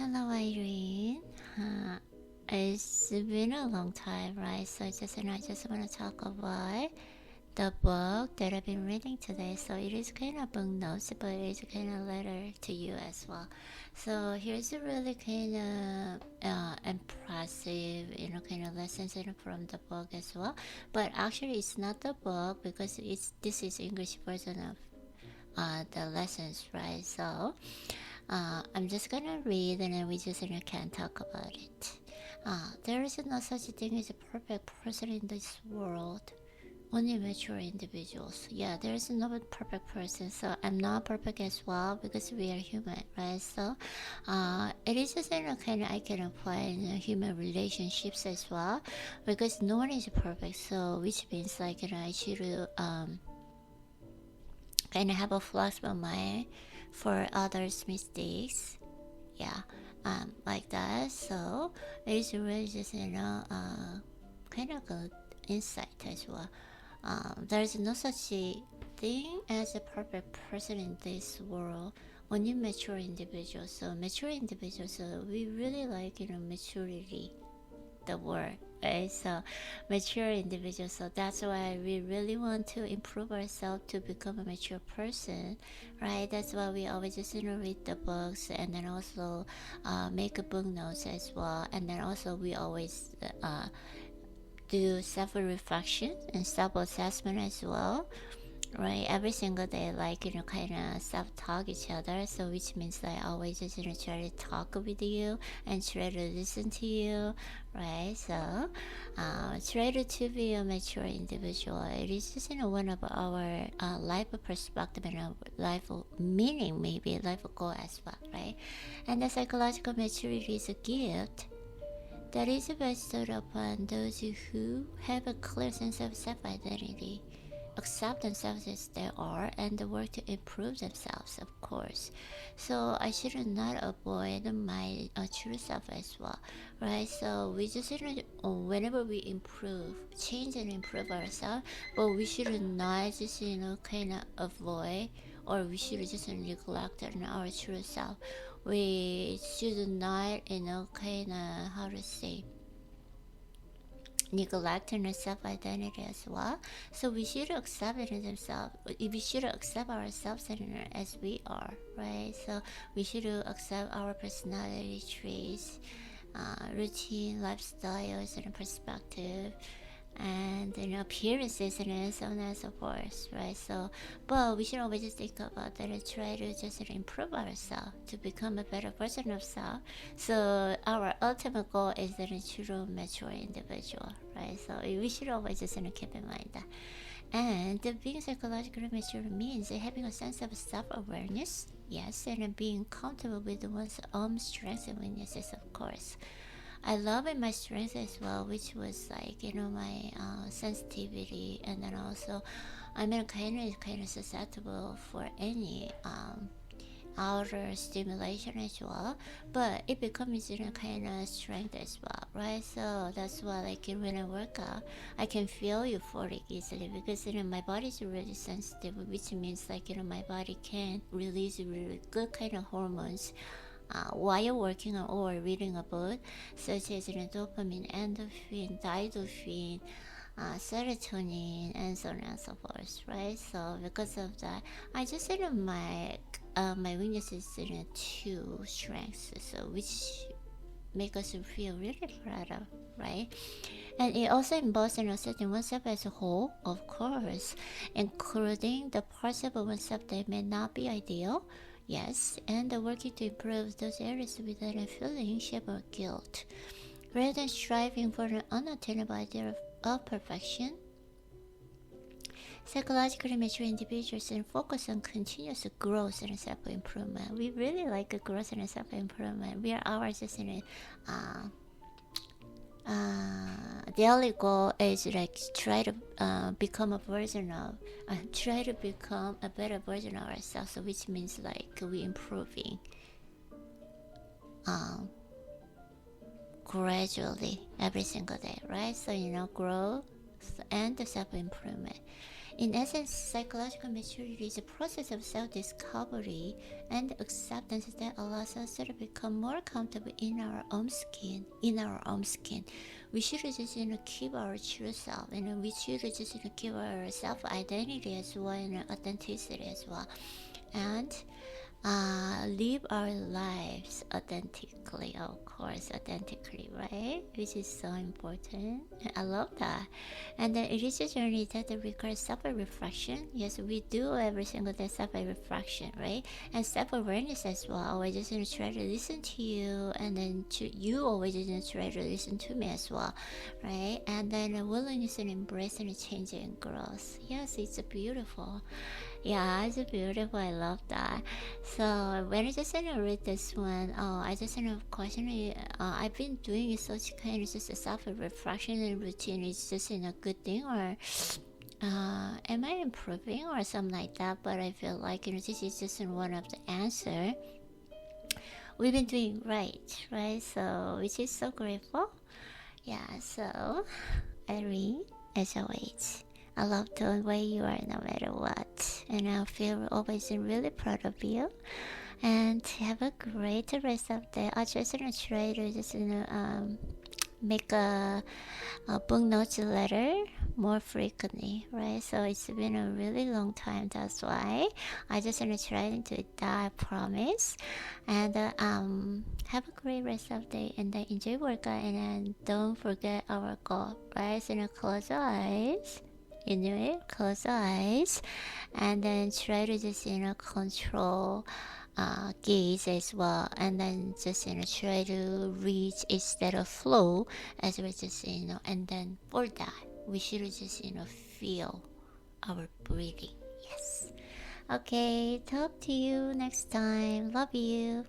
Hello, Irene. It's been a long time, right? So I just want to talk about the book that I've been reading today. So it is kind of book notes, but it's kind of letter to you as well. So here's a really kind of impressive, kind of lessons from the book as well. But actually, it's not the book because this is English version of the lessons, right? So I'm just gonna read and then we just can talk about it. There is no such thing as a perfect person in this world. Only mature individuals. Yeah, there is no perfect person. So I'm not perfect as well because we are human, right? So it is just kind of I can apply in human relationships as well because no one is perfect. So which means like I should kind of have a flexible mind for others' mistakes. Yeah, like that. So it's really just kind of good insight as well. There's no such thing as a perfect person in this world. Only mature individuals. So mature individuals. So we really like maturity, the word. Right? So mature individuals. So that's why we really want to improve ourselves to become a mature person, right? That's why we always just read the books and then also make a book notes as well. And then also we always do self-reflection and self-assessment as well, right? Every single day, like kind of self-talk each other. So which means I always just try to talk with you and try to listen to you, right? So try to be a mature individual. It is just one of our life perspective and our life meaning, maybe life goal as well, right? And the psychological maturity is a gift that is bestowed upon those who have a clear sense of self-identity, accept themselves as they are, and work to improve themselves, of course. So I should not avoid my true self as well, right? So we just whenever we improve, change and improve ourselves, but we should not just kind of avoid, or we should just neglect our true self. We should not kind of how to say neglect our self-identity as well. So we should accept it themselves. We should accept ourselves as we are, right? So we should accept our personality traits, routine, lifestyles, and perspective, and appearances and so on and so forth, right? So but we should always just think about that and try to just improve ourselves to become a better version of self. So our ultimate goal is that a true mature individual, right? So we should always just keep in mind that. And being psychologically mature means having a sense of self-awareness, yes, and being comfortable with one's own strengths and weaknesses, of course. I love in my strengths as well, which was like my sensitivity, and then also I'm kind of susceptible for any outer stimulation as well, but it becomes kind of strength as well, right? So that's why like when I work out, I can feel euphoric easily because my body is really sensitive, which means like my body can release really good kind of hormones while working on or reading a book, such as dopamine, endorphin, didophine, serotonin, and so on and so forth, right? So because of that, I just my weaknesses two strengths, so which make us feel really proud of, right? And it also involves accepting oneself as a whole, of course, including the parts of oneself that may not be ideal. Yes, and working to improve those areas without a feeling, shame, or guilt. Rather than striving for an unattainable idea of perfection, psychologically mature individuals and focus on continuous growth and self-improvement. We really like a growth and self-improvement. We are ours just in daily goal is like try to become a better version of ourselves, so which means like we improving gradually every single day, right? So growth and the self-improvement. In essence, psychological maturity is a process of self-discovery and acceptance that allows us to become more comfortable in our own skin. We should just keep our true self, and we should just keep our self-identity as well, and authenticity as well, and live our lives authentically, of course, authentically, right? Which is so important. I love that. And then it is a journey that requires self-reflection. Yes, we do every single day self-reflection, right? And self-awareness as well. I always just try to listen to you, and then you always just try to listen to me as well, right? And then a willingness and embrace and change and growth. Yes, it's beautiful. Yeah, it's beautiful. I love that. So when I just read this one, I just question. I've been doing such kind of just a self-reflection and routine. Is just a good thing, or am I improving or something like that? But I feel like this is just one of the answer. We've been doing right? So which is so grateful. Yeah. So Irene, as always, I love the way you are no matter what. And I feel always really proud of you. And have a great rest of the day. I just try to just make a book notes letter more frequently, right? So it's been a really long time. That's why I just try to do that. I promise. And have a great rest of the day, and then enjoy workout, and then don't forget our goal, right? So close your eyes. Close your eyes, and then try to just control gaze as well, and then just try to reach instead of flow, as we just and then for that we should just feel our breathing. Yes. Okay, talk to you next time. Love you.